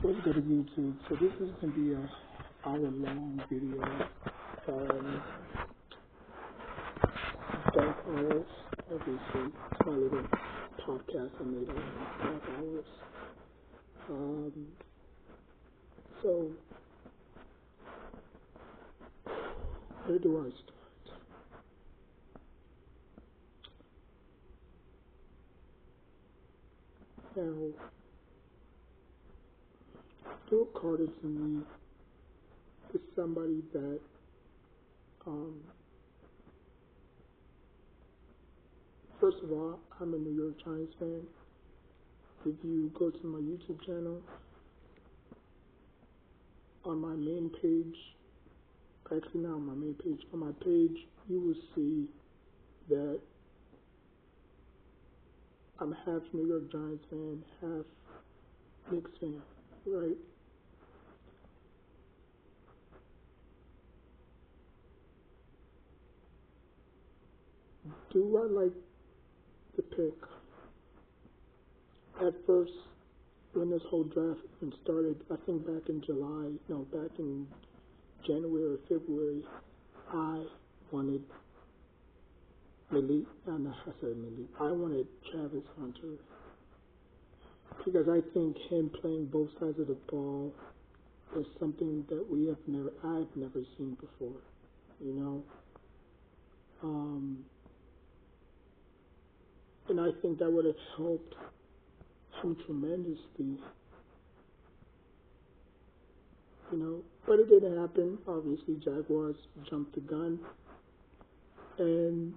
Let's go to YouTube. So this is going to be a hour-long video. Um, Dark Hours, obviously. It's my little podcast I made on Dark Hours. So, where do I start? Now, Bill Carter to me is somebody that first of all, I'm a New York Giants fan. If you go to my YouTube channel, on my main page, actually not on my main page, on my page, you will see that I'm half New York Giants fan, half Knicks fan, right? Do I like the pick? At first, when this whole draft even started, I think back in January or February, I wanted I wanted Travis Hunter because I think him playing both sides of the ball is something that I've never seen before, you know. And I think that would have helped him tremendously, you know. But it didn't happen. Obviously, Jaguars jumped the gun, and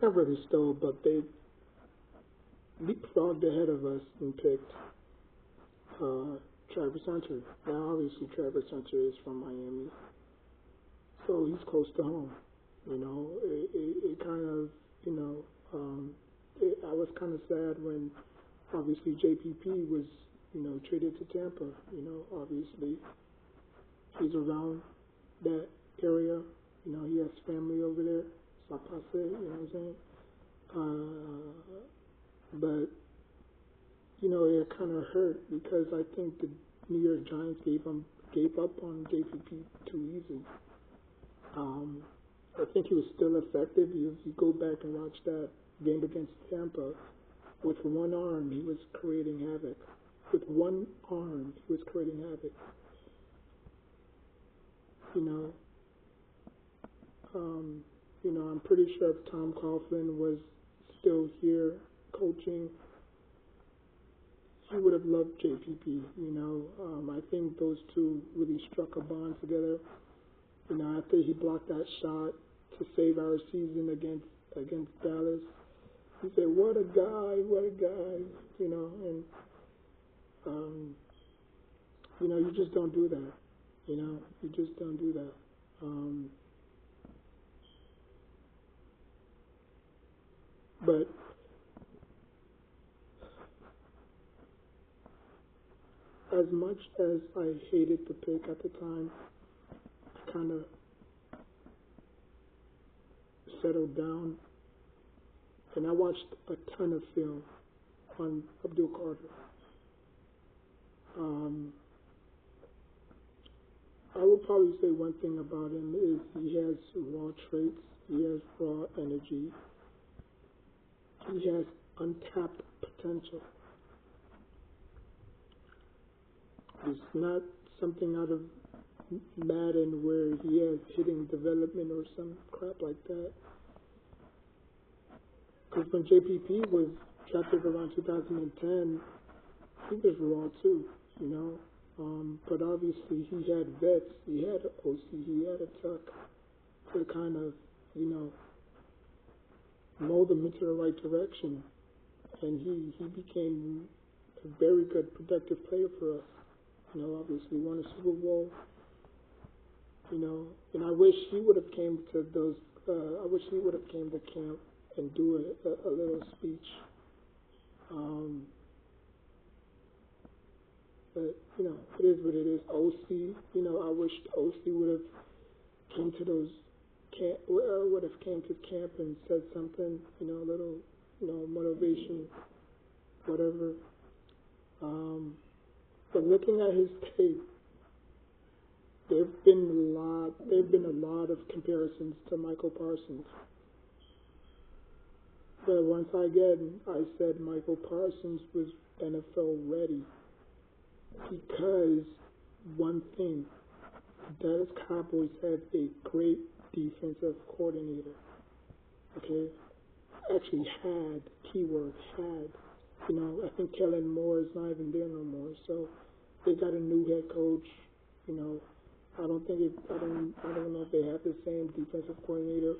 not really stole, but they leapfrogged ahead of us and picked Travis Hunter. Now, obviously, Travis Hunter is from Miami, so he's close to home. You know, it kind of, you know, I was kind of sad when obviously JPP was, you know, traded to Tampa. You know, obviously he's around that area. You know, he has family over there. Sapase, you know what I'm saying? But you know, it kind of hurt because I think the New York Giants gave up on JPP too easy. I think he was still effective. If you go back and watch that game against Tampa, with one arm he was creating havoc. With one arm he was creating havoc. You know, I'm pretty sure if Tom Coughlin was still here coaching, he would have loved JPP. You know, I think those two really struck a bond together. You know, after he blocked that shot to save our season against Dallas, he said, "What a guy, what a guy," you know, and you know, you just don't do that. You know, you just don't do that. But as much as I hated the pick at the time, I kind of settled down, and I watched a ton of film on Abdul Carter. I would probably say one thing about him is he has raw traits, he has raw energy, he has untapped potential. It's not something out of Madden where he has hitting development or some crap like that. Because when JPP was drafted around 2010, he was raw too, you know. But obviously he had vets, he had OC, he had a tuck to kind of, you know, mold them into the right direction. And he became a very good, productive player for us. You know, obviously won a Super Bowl. You know, and I wish he would have came to those. I wish he would have came to camp and do a little speech. But you know, it is what it is. OC. You know, I wish OC would have came to those would have came to camp and said something, you know, a little, you know, motivation, whatever. But looking at his tape, there've been a lot of comparisons to Michael Parsons. But once again, I said Michael Parsons was NFL ready because one thing, Dallas Cowboys have a great defensive coordinator. Okay, actually had, keyword had. You know, I think Kellen Moore is not even there no more. So they got a new head coach. You know, I don't know if they have the same defensive coordinator,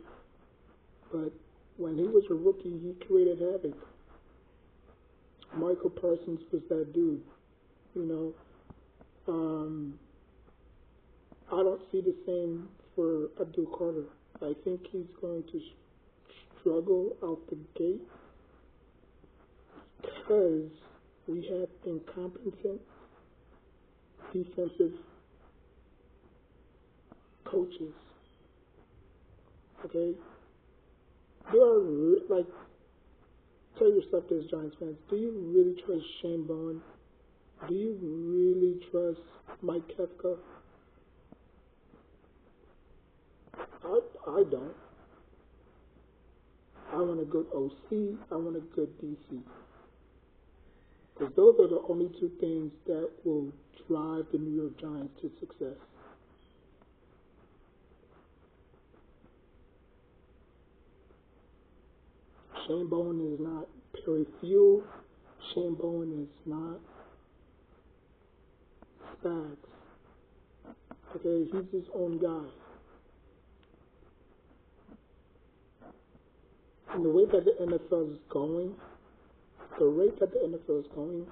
but when he was a rookie, he created havoc. Michael Parsons was that dude. You know, I don't see the same for Abdul Carter. I think he's going to struggle out the gate because we have incompetent defensive coaches. Okay? There are, like, tell yourself this, Giants fans, do you really trust Shane Bowen? Do you really trust Mike Kefka? I don't. I want a good OC. I want a good DC. Because those are the only two things that will drive the New York Giants to success. Shane Bowen is not Perry Fuel. Shane Bowen is not Spags. Okay, he's his own guy. And the way that the NFL is going, the rate that the NFL is going,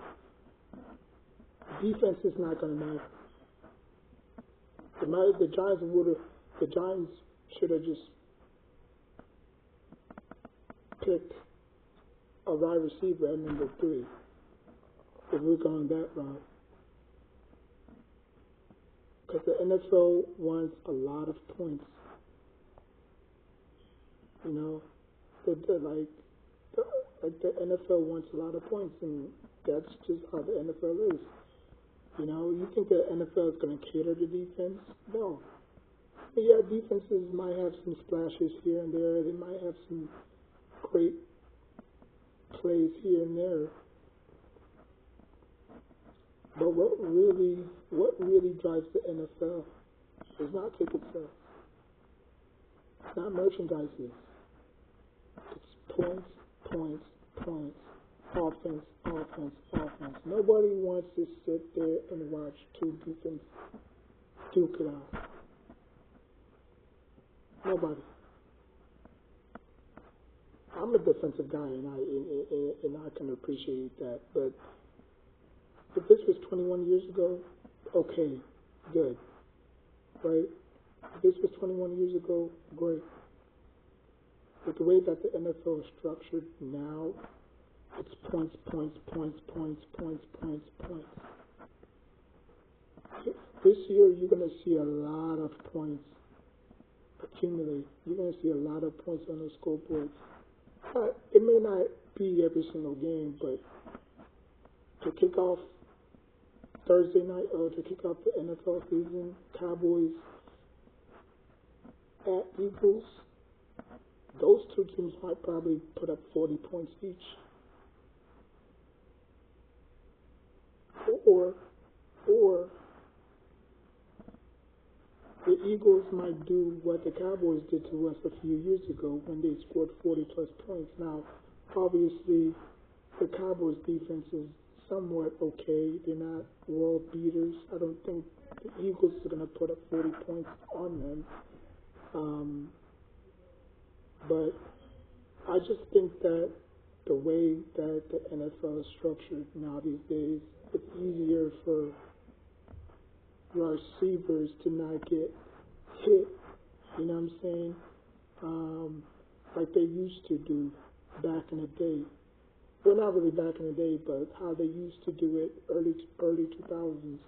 defense is not going to matter. The Giants should have just picked a wide receiver at number 3 if we're going that route. Because the NFL wants a lot of points. You know, the NFL wants a lot of points, and that's just how the NFL is. You know, you think the NFL is going to cater to defense? No. But yeah, defenses might have some splashes here and there. They might have some great plays here and there. But what really drives the NFL is not ticket sales. It's not merchandises. It's points, points, points. Offense, offense, offense. Nobody wants to sit there and watch two defense duke it out. Nobody. I'm a defensive guy, and I can appreciate that. But if this was 21 years ago, okay, good, right? If this was 21 years ago, great. But the way that the NFL is structured now, it's points, points, points, points, points, points, points. This year, you're going to see a lot of points accumulate. You're going to see a lot of points on the scoreboard. It may not be every single game, but to kick off Thursday night, or to kick off the NFL season, Cowboys at Eagles, those two teams might probably put up 40 points each. Or the Eagles might do what the Cowboys did to us a few years ago when they scored 40-plus points. Now, obviously, the Cowboys' defense is somewhat okay. They're not world beaters. I don't think the Eagles are going to put up 40 points on them. But I just think that the way that the NFL is structured now these days, it's easier for receivers to not get hit, you know what I'm saying? Like they used to do back in the day. Well, not really back in the day, but how they used to do it early 2000s. You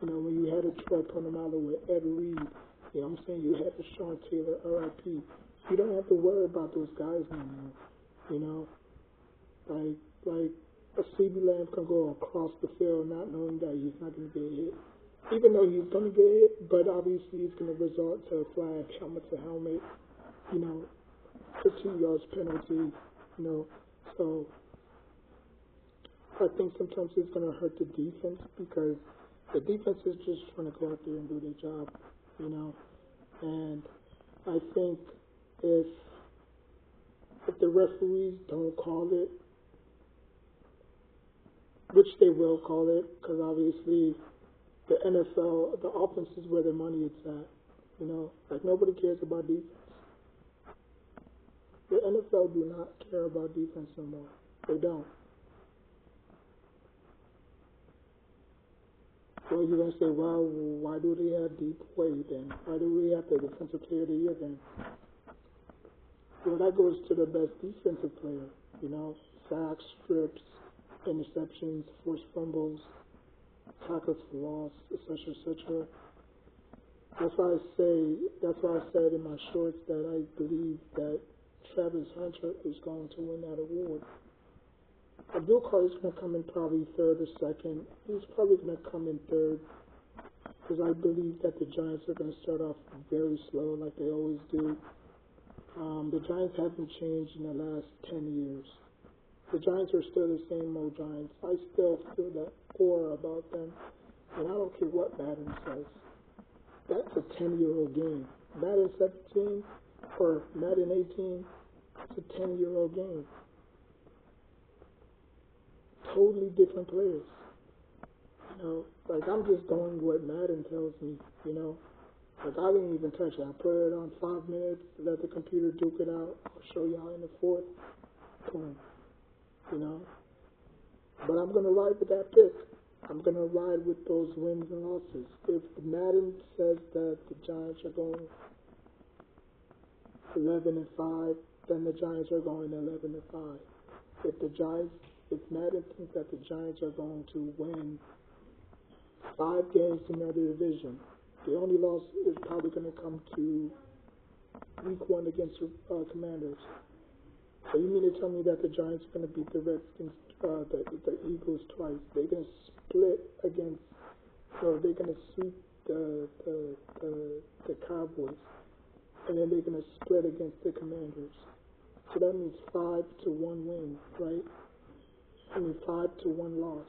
know, when you had a Troy Polamalu with Ed Reed, You know what I'm saying? You had the Sean Taylor, R.I.P. You don't have to worry about those guys no more. You know, like a CeeDee Lamb can go across the field not knowing that he's not going to get hit. Even though he's going to get hit, but obviously he's going to resort to a flag, helmet to helmet, you know, for 2 yards penalty, you know. So I think sometimes it's going to hurt the defense because the defense is just trying to go out there and do their job, you know. And I think if the referees don't call it, which they will call it, because obviously the NFL, the offense is where their money is at. You know, like nobody cares about defense. The NFL do not care about defense no more. They don't. So you're going to say, well, why do they have DPOY then? Why do we have the Defensive Player of the Year then? Well, that goes to the best defensive player. You know, sacks, strips, interceptions, forced fumbles, tackles for loss, etc., etc. That's why I said in my shorts that I believe that Travis Hunter is going to win that award. Abdul Carr is going to come in probably third or second. He's probably going to come in third because I believe that the Giants are going to start off very slow like they always do. The Giants haven't changed in the last 10 years. The Giants are still the same old Giants. I still feel that aura about them, and I don't care what Madden says. That's a 10-year-old game. Madden 17 or Madden 18, it's a 10-year-old game. Totally different players. You know, like I'm just going what Madden tells me, you know. Like I didn't even touch it. I put it on 5 minutes, let the computer duke it out. I'll show y'all in the fourth. Boom. You know. But I'm gonna ride with that pick. I'm gonna ride with those wins and losses. If Madden says that the Giants are going 11-5, then the Giants are going 11-5. If Madden thinks that the Giants are going to win 5 games in their division, the only loss is probably going to come to week 1 against Commanders. So you mean to tell me that the Giants are going to beat the Redskins, the Eagles twice? They're going to split against, or they're going to sweep the Cowboys, and then they're going to split against the Commanders. So that means 5-1 win, right? I mean 5-1 loss.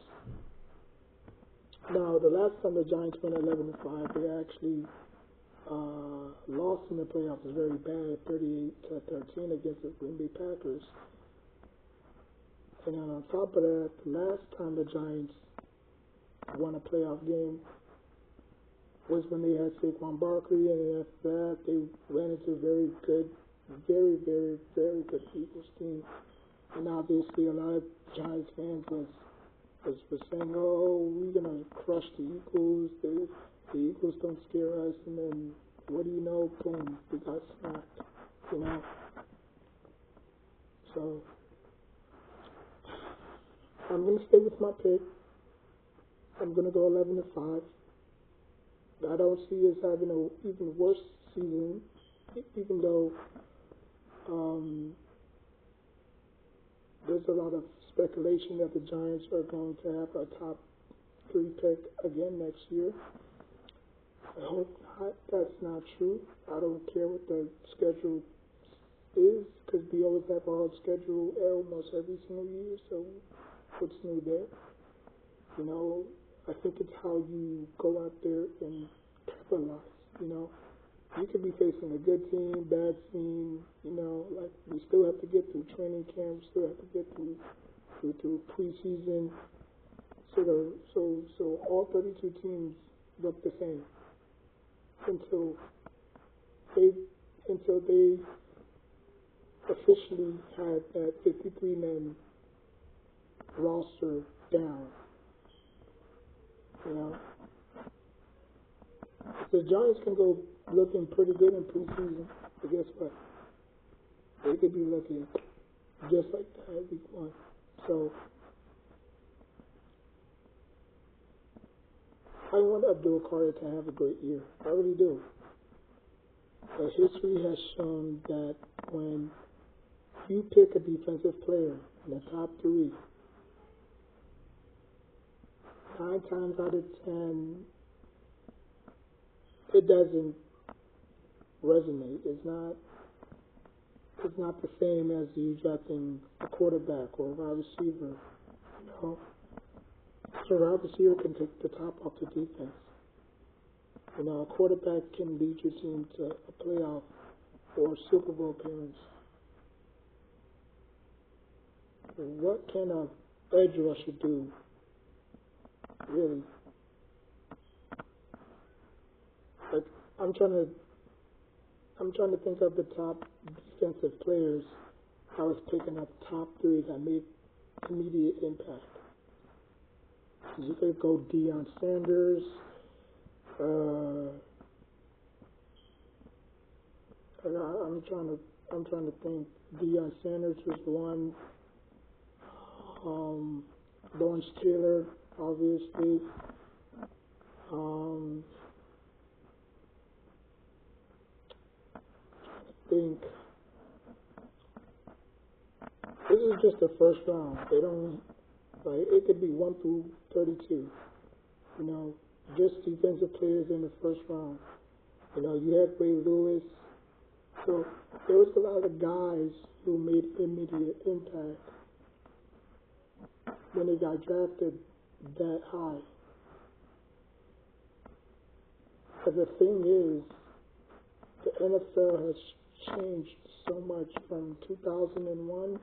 Now, the last time the Giants went 11-5, they actually lost in the playoffs very bad, 38-13 against the Green Bay Packers. And then on top of that, the last time the Giants won a playoff game was when they had Saquon Barkley, and then after that, they ran into a very good Eagles team. And obviously, a lot of Giants fans was saying, oh, we're going to crush the Eagles. The Eagles don't scare us. And then, what do you know? Boom, they got smacked, you know. So, I'm going to stay with my pick. I'm going to go 11-5. I don't see us having an even worse season, even though there's a lot of speculation that the Giants are going to have a top 3 pick again next year. I hope not. That's not true. I don't care what the schedule is because we always have a hard schedule almost every single year. So what's new there? You know, I think it's how you go out there and capitalize. You know, you could be facing a good team, bad team. You know, like we still have to get through training camp. We still have to get through preseason. So all 32 teams look the same until they officially had that 53-man roster down. You know, the Giants can go looking pretty good in preseason, but guess what? They could be looking just like that week 1. So I want Abdul Carr to have a great year. I really do. history has shown that when you pick a defensive player in the top three, 9 times out of 10, it doesn't resonate. It's not the same as you drafting a quarterback or a wide receiver. You know, so a wide receiver can take the top off the defense. You know, a quarterback can lead your team to a playoff or a Super Bowl appearance. What can a edge rusher do, really? Like, I'm trying to think of the top defensive players I was picking up top three that made immediate impact. You could go Deion Sanders. I'm trying to think. Deion Sanders was one. Lawrence Taylor, obviously. I think this is just the first round. They don't like it could be 1 through 32. You know, just defensive players in the first round. You know, you had Ray Lewis. So there was a lot of guys who made immediate impact when they got drafted that high. But the thing is, the NFL has changed so much from 2001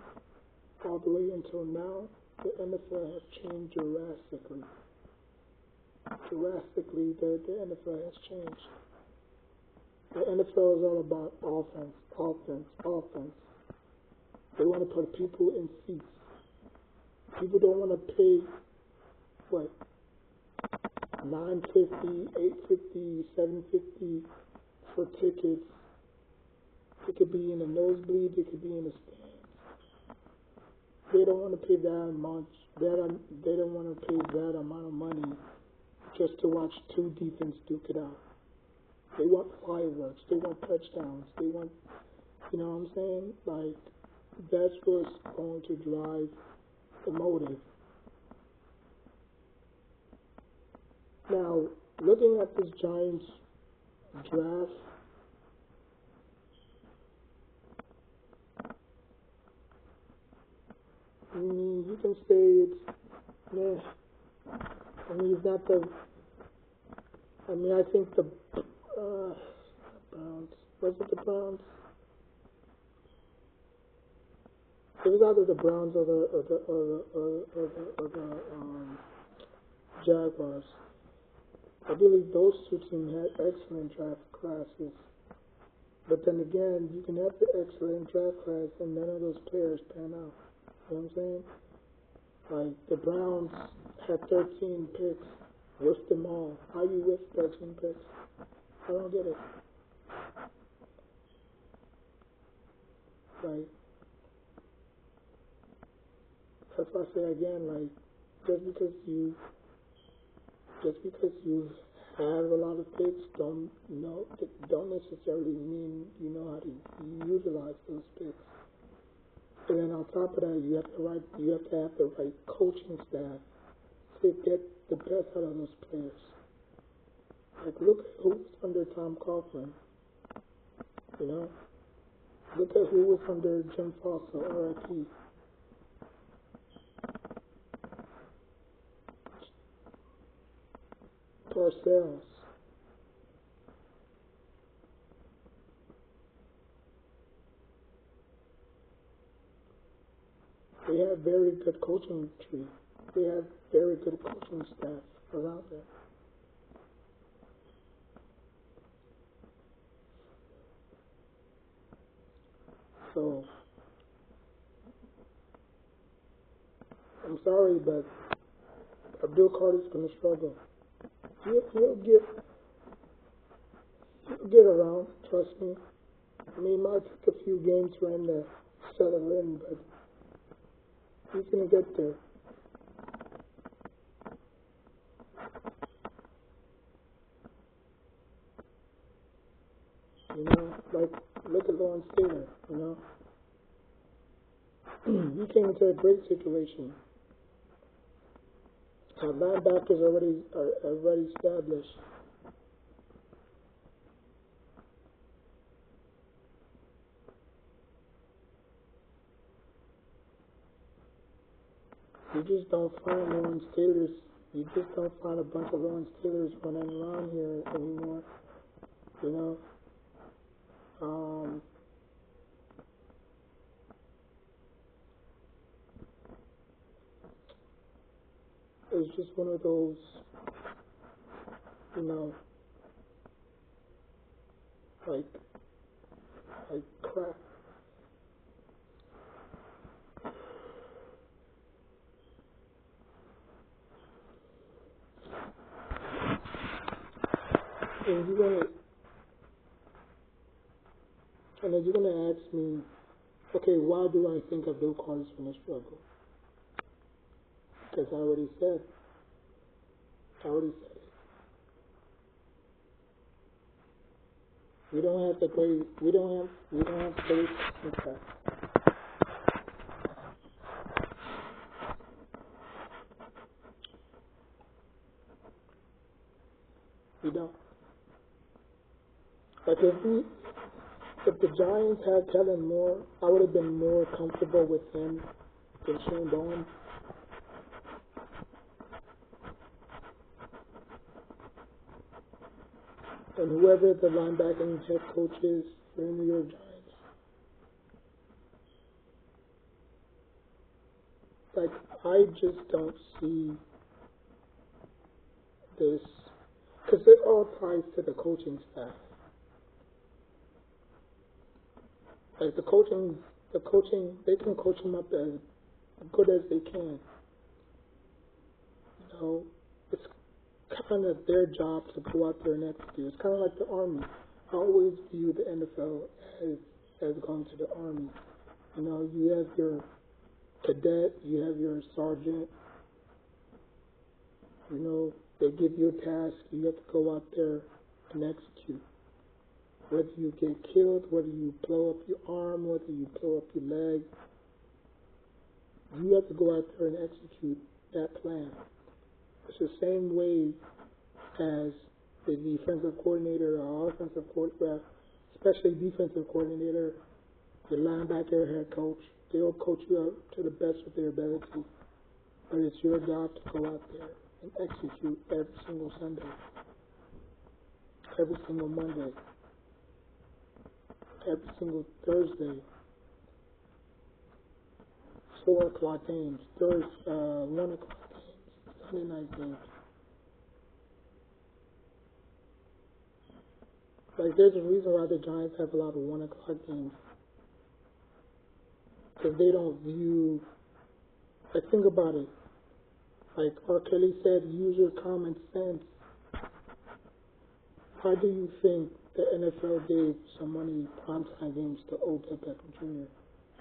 all the way until now. The NFL has changed drastically. Drastically, the NFL has changed. The NFL is all about offense, offense, offense. They want to put people in seats. People don't want to pay, what, $9.50, $8.50, $7.50 for tickets. It could be in the nosebleeds, it could be in the stands. They don't want to pay that much. They don't want to pay that amount of money just to watch two defense duke it out. They want fireworks. They want touchdowns. They want, you know what I'm saying? Like, that's what's going to drive the motive. Now, looking at this Giants draft, I mean, you can say it's, meh. I mean, it's not the, I mean, I think the Browns, was it the Browns? It was either the Browns or the Jaguars. I believe those two teams had excellent draft classes. But then again, you can have the excellent draft class and none of those players pan out. You know what I'm saying? Like, the Browns had 13 picks. List them all. How you with 13 picks? I don't get it. Like, that's why I say again, like, just because you have a lot of picks don't necessarily mean you know how to utilize those picks. And then on top of that, you have to have the right coaching staff to get the best out of those players. Like, look at who was under Tom Coughlin. You know, look at who was under Jim Foster, R.I.P. Parcells. They have very good coaching tree. They have very good coaching staff around them. So, I'm sorry, but Abdul Carter's going to struggle. He'll get around, trust me. I mean, it might take a few games for him to settle in, but he's going to get there. You know? Like, look at Lawrence Taylor, you know? He came into a great situation. Our linebackers are already established. You just don't find Lawrence Taylors. You just don't find a bunch of Lawrence Taylors running around here anymore. You know, it's just one of those, you know, like crap. And then you're gonna ask me, okay, why do I think Abdul Carter's gonna struggle? Because I already said it. We don't have the great success. We don't. Like if the Giants had Kellen Moore, I would have been more comfortable with him than Shane Bowen. And whoever the linebacking head coach is for the New York Giants. Like, I just don't see this, because it all ties to the coaching staff. Like, the coaching, they can coach them up as good as they can. You know, it's kind of their job to go out there and execute. It's kind of like the Army. I always view the NFL as going to the Army. You know, you have your cadet, you have your sergeant. You know, they give you a task, you have to go out there and execute. Whether you get killed, whether you blow up your arm, whether you blow up your leg, you have to go out there and execute that plan. It's the same way as the defensive coordinator or offensive coordinator, especially defensive coordinator, the linebacker, head coach. They'll coach you up to the best of their ability, but it's your job to go out there and execute every single Sunday, every single Monday, every single Thursday. 4 o'clock games, 1 o'clock games, Sunday night games. Like, there's a reason why the Giants have a lot of 1 o'clock games. Because they don't view, like, think about it. Like R. Kelly said, use your common sense. How do you think the NFL gave so many primetime games to Odell Beckham Jr.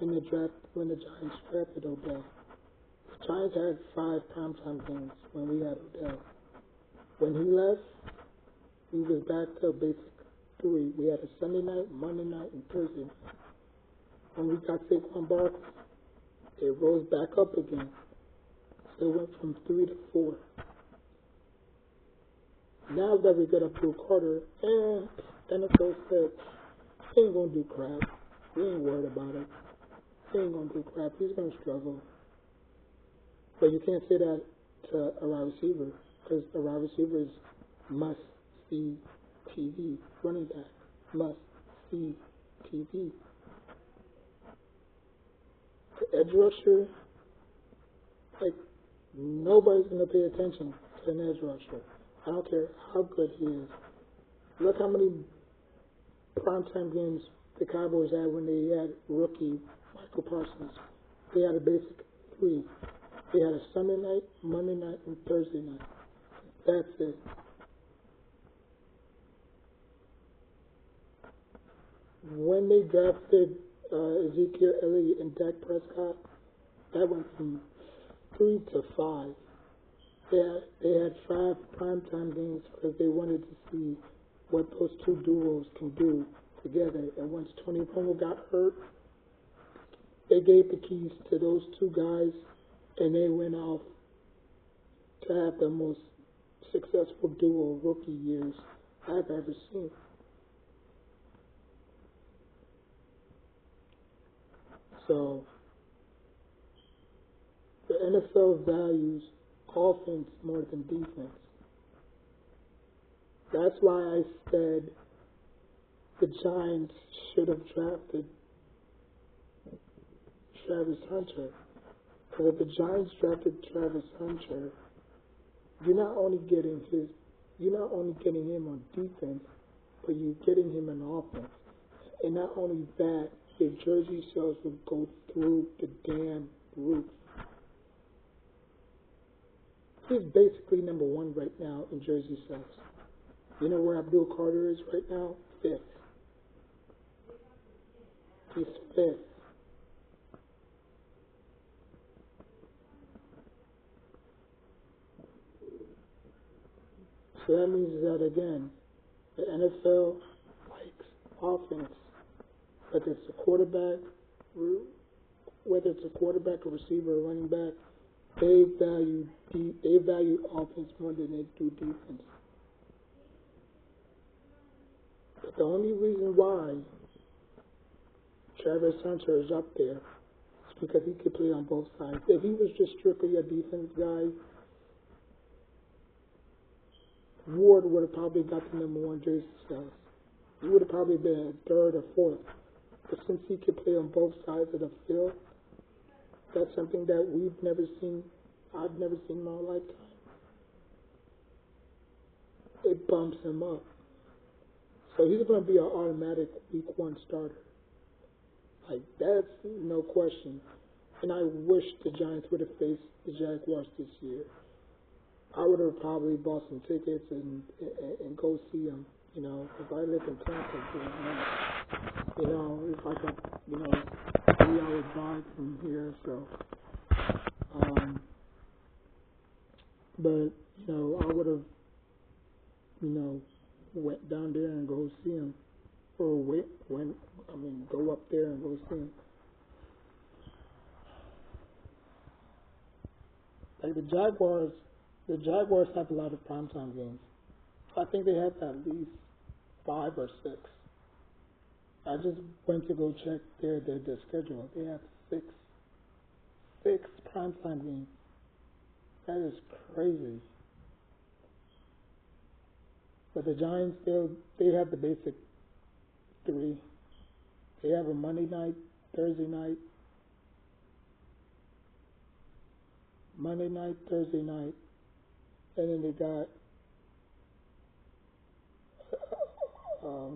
in the draft when the Giants drafted Odell? The Giants had 5 primetime games when we had Odell. When he left, we was back to basic 3. We had a Sunday night, Monday night, and Thursday night. When we got Saquon Barkley, it rose back up again. So it went from 3 to 4. Now that we got Abdul Carter, NFL said, he ain't gonna do crap. We ain't worried about it. He ain't gonna do crap. He's gonna struggle. But you can't say that to a wide receiver, because a wide receiver is must-see TV. Running back, must-see TV. The edge rusher, like, nobody's gonna pay attention to an edge rusher. I don't care how good he is. Look how many primetime games the Cowboys had when they had rookie Michael Parsons. They had a basic 3. They had a Sunday night, Monday night, and Thursday night. That's it. When they drafted Ezekiel Elliott and Dak Prescott, that went from 3 to 5. They had 5 primetime games because they wanted to see what those two duos can do together. And once Tony Romo got hurt, they gave the keys to those two guys, and they went off to have the most successful duo rookie years I've ever seen. So the NFL values offense more than defense. That's why I said the Giants should have drafted Travis Hunter. Because if the Giants drafted Travis Hunter, you're not only getting him on defense, but you're getting him on offense. And not only that, his jersey sales would go through the damn roof. He's basically number one right now in jersey sales. You know where Abdul Carter is right now? Fifth. He's fifth. So that means that, again, the NFL likes offense. Whether it's a quarterback, a receiver, or running back, they value offense more than they do defense. But the only reason why Travis Hunter is up there is because he could play on both sides. If he was just strictly a defense guy, Ward would have probably got the number one jersey sales. He would have probably been a third or fourth. But since he could play on both sides of the field, that's something that I've never seen in my lifetime. It bumps him up. So he's going to be an automatic week one starter. Like, that's no question. And I wish the Giants would have faced the Jaguars this year. I would have probably bought some tickets and go see them. You know, if I live in Tampa, you know, it's like a 3-hour drive from here. So, but I would have, went down there and go see him, or go up there and go see him. Like the Jaguars have a lot of primetime games. I think they have at least 5 or 6. I just went to go check their schedule. They have 6 primetime games. That is crazy. But the Giants, they have the basic 3. They have a Monday night, Thursday night, Thursday night, and then they got a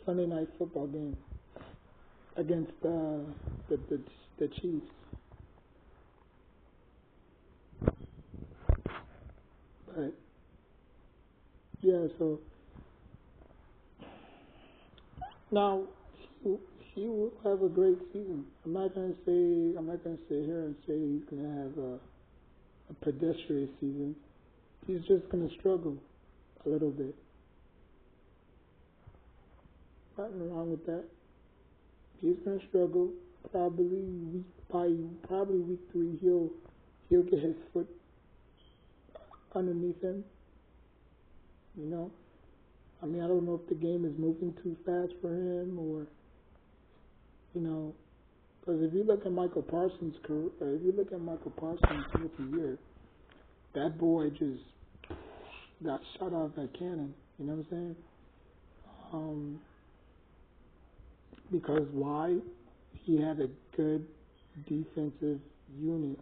Sunday night football game against the Chiefs. But yeah, so now he will have a great season. I'm not gonna sit here and say he's gonna have a pedestrian season. He's just gonna struggle a little bit. Nothing wrong with that. He's gonna struggle. Probably week 3 he'll get his foot underneath him. I don't know if the game is moving too fast for him, or because if you look at Michael Parsons' career, if you look at Michael Parsons' rookie year, that boy just got shot off that cannon. You know what I'm saying? Because why? He had a good defensive unit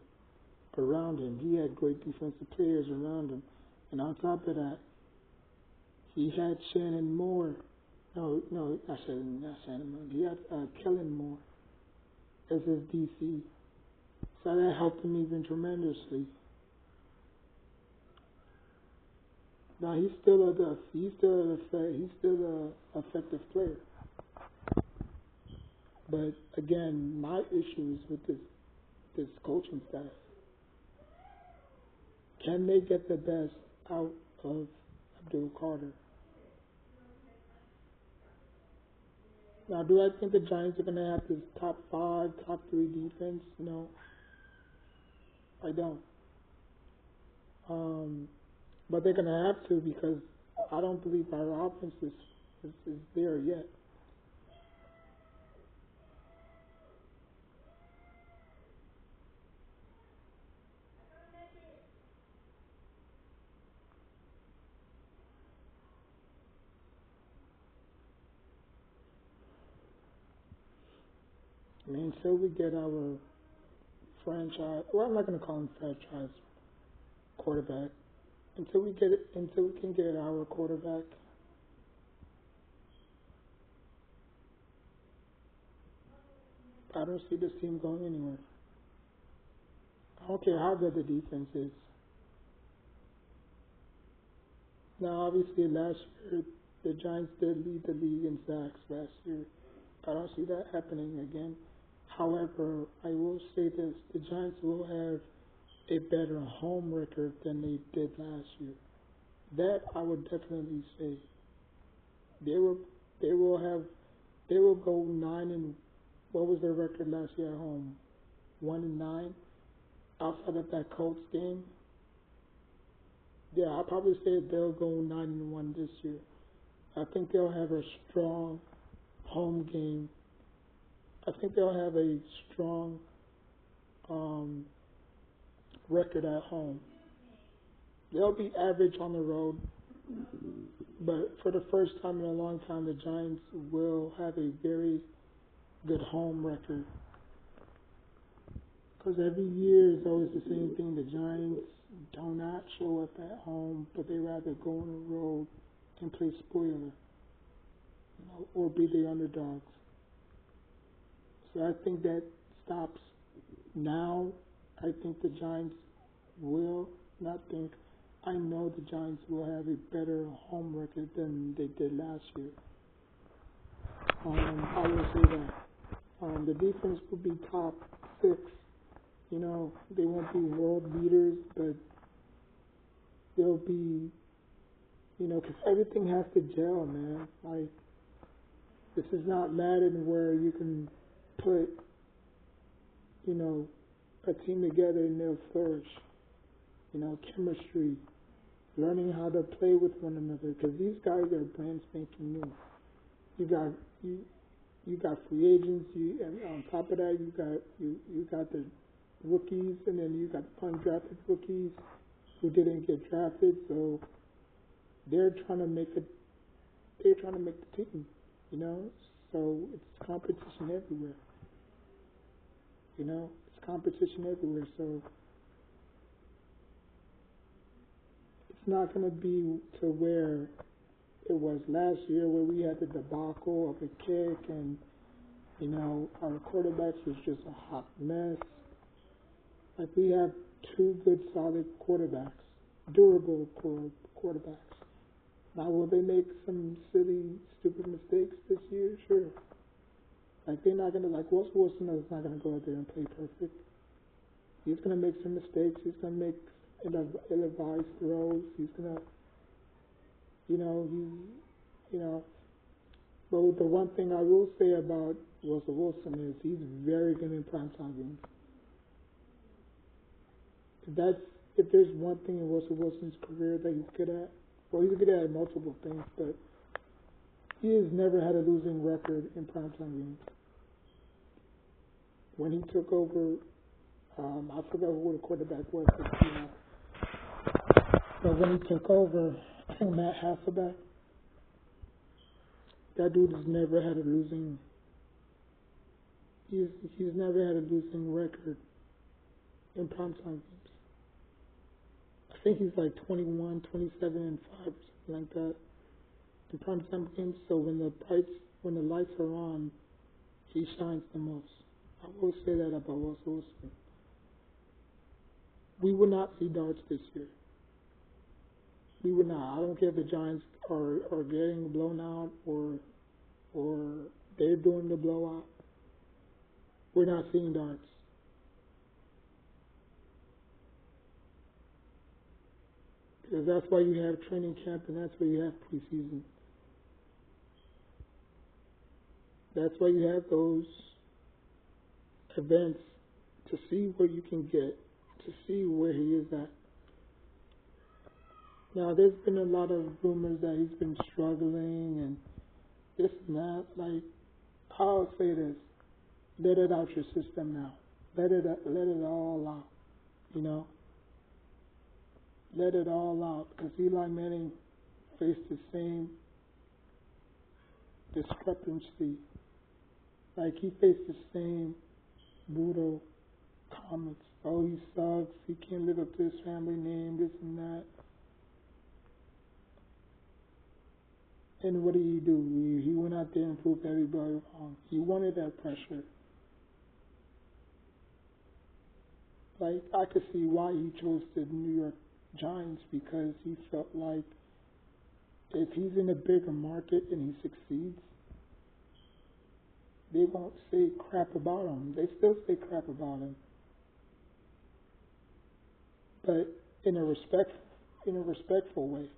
around him. He had great defensive players around him. And on top of that, he had Shannon Moore. No, not Shannon Moore. He had Kellen Moore as his DC. So that helped him even tremendously. Now he's still an effective player. But again, my issue is with this coaching staff. Can they get the best out of Abdul Carter? Now, do I think the Giants are going to have this top five, top three defense? No, I don't. But they're going to have to because I don't believe our offense is there yet. I mean, until we get our franchise, well, I'm not going to call him franchise quarterback. Until we can get our quarterback, I don't see this team going anywhere. I don't care how good the defense is. Now, obviously, last year the Giants did lead the league in sacks last year. I don't see that happening again. However, I will say this: the Giants will have a better home record than they did last year. That I would definitely say. They will they will have they will go 9 and what was their record last year at home? 1-9. Outside of that Colts game, yeah, I'll probably say they'll go 9-1 this year. I think they'll have a strong home game. I think they'll have a strong record at home. They'll be average on the road, but for the first time in a long time, the Giants will have a very good home record. Because every year is always the same thing. The Giants do not show up at home, but they rather go on the road and play spoiler, or be the underdogs. So I think that stops now. I think the Giants will not think. I know the Giants will have a better home record than they did last year. I will say that. The defense will be top 6. They won't be world beaters, but they'll be, because everything has to gel, man. Like, this is not Madden where you can put, a team together and they'll flourish. Chemistry, learning how to play with one another, because these guys are brand spanking new. You got free agents. And on top of that, you got the rookies, and then you got the undrafted rookies who didn't get drafted. So they're trying to make the team. So it's competition everywhere. It's competition everywhere. So it's not going to be to where it was last year, where we had the debacle of a kick and, our quarterbacks was just a hot mess. Like, we have 2 good, solid quarterbacks, durable quarterbacks. Now, will they make some silly, stupid mistakes this year? Sure. Like, they're not going to, like, Russell Wilson is not going to go out there and play perfect. He's going to make some mistakes. He's going to make ill-advised throws. He's going to, but the one thing I will say about Russell Wilson is he's very good in primetime games. If there's one thing in Russell Wilson's career that he's good at, well, he's good at multiple things, but he has never had a losing record in primetime games. When he took over, I forgot who the quarterback was, but when he took over, I think Matt Hasselbeck, that dude has never had a losing. He's never had a losing record in primetime games. I think he's like 21, 27, and 5 or something like that in primetime games. So when the lights are on, he shines the most. I will say that about Russell Wilson. We will not see darts this year. We would not. I don't care if the Giants are getting blown out or they're doing the blowout. We're not seeing darts. Because that's why you have training camp and that's why you have preseason. That's why you have those events to see where you can get, to see where he is at. Now, there's been a lot of rumors that he's been struggling and this and that. Like, I'll say this: let it out your system now. Let it all out. You know, let it all out because Eli Manning faced the same discrepancy. Like he faced the same brutal comments. Oh, he sucks. He can't live up to his family name. This and that. And what did he do? He went out there and proved everybody wrong. He wanted that pressure. Like, I could see why he chose the New York Giants because he felt like if he's in a bigger market and he succeeds, they won't say crap about him. They still say crap about him. But in a respectful way.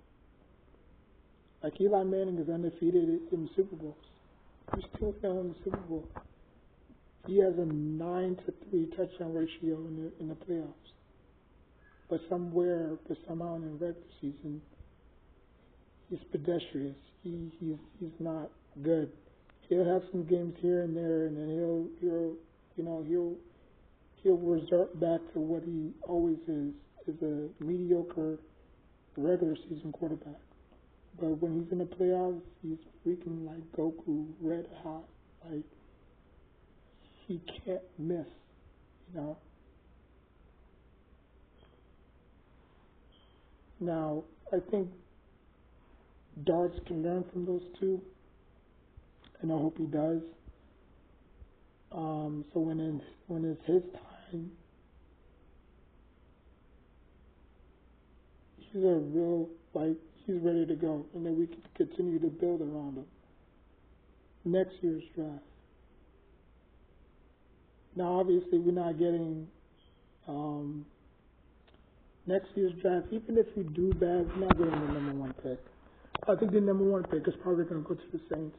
Like Eli Manning is undefeated in Super Bowls. He's still in the Super Bowl. He has a 9-3 touchdown ratio in the playoffs. But somehow in the regular season, he's pedestrian. He's not good. He'll have some games here and there, and then he'll resort back to what he always is a mediocre regular season quarterback. But when he's in the playoffs, he's freaking like Goku, red hot. Like, he can't miss, you know. Now, I think Darts can learn from those two, and I hope he does. So when it's his time, he's a real, like, he's ready to go, and then we can continue to build around him. Next year's draft. Now, obviously, we're not getting next year's draft. Even if we do bad, we're not getting the number one pick. I think the number one pick is probably going to go to the Saints.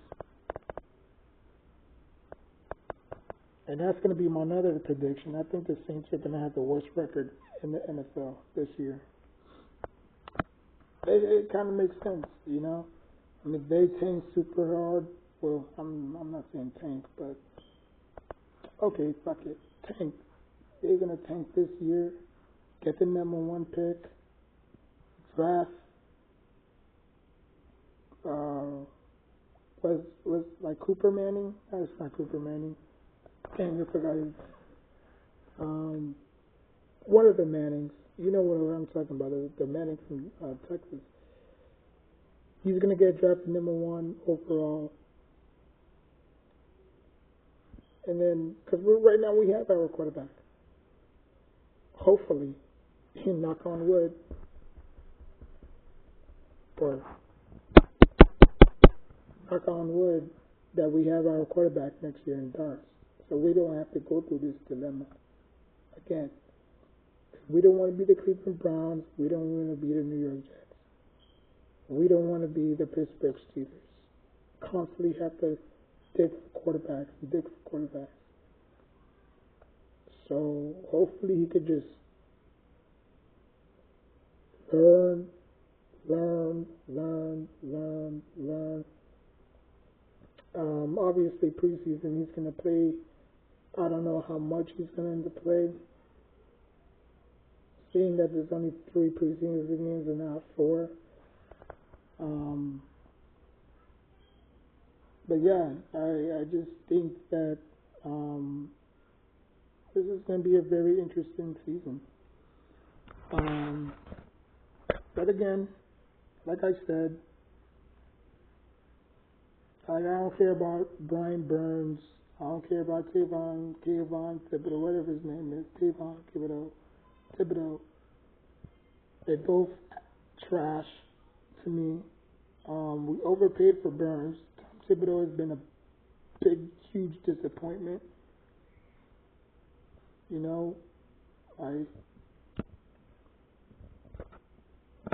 And that's going to be my other prediction. I think the Saints are going to have the worst record in the NFL this year. It kind of makes sense, you know. I mean, they tank super hard. Well, I'm not saying tank, but okay, fuck it, tank. They're gonna tank this year, get the number one pick, draft. Was like Cooper Manning? No, it's not Cooper Manning. Dang, I forgot his. One of the Mannings. You know what I'm talking about? The Manning from Texas. He's gonna get drafted number one overall. And then, because right now we have our quarterback. Hopefully, knock on wood, or knock on wood, that we have our quarterback next year in Darts. So we don't have to go through this dilemma again. We don't want to be the Cleveland Browns. We don't want to be the New York Jets. We don't want to be the Pittsburgh Steelers. Constantly have to dig for quarterbacks. So hopefully he could just learn. Obviously preseason he's going to play. I don't know how much he's going to end up playing. Seeing that there's only 3 preseason games and not 4. But yeah, I just think that this is going to be a very interesting season. But again, like I said, I don't care about Brian Burns. I don't care about Thibodeau, whatever his name is, Thibodeau. They're both trash to me. We overpaid for Burns. Tom Thibodeau has been a big, huge disappointment. You know, I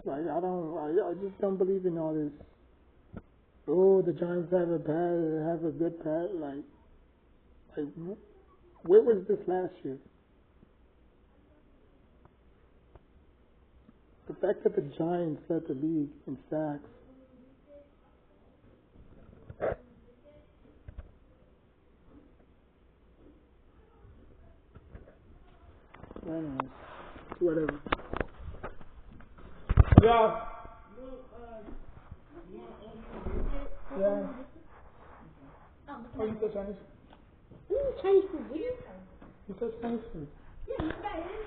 just don't believe in all this Oh, the Giants have a good pass. Where was this last year? The fact that the Giants led the league in sacks. Anyways, whatever. Yeah. Yeah. Oh, you said Chinese? Chinese food, did you? You said Chinese food. Yeah, you got it.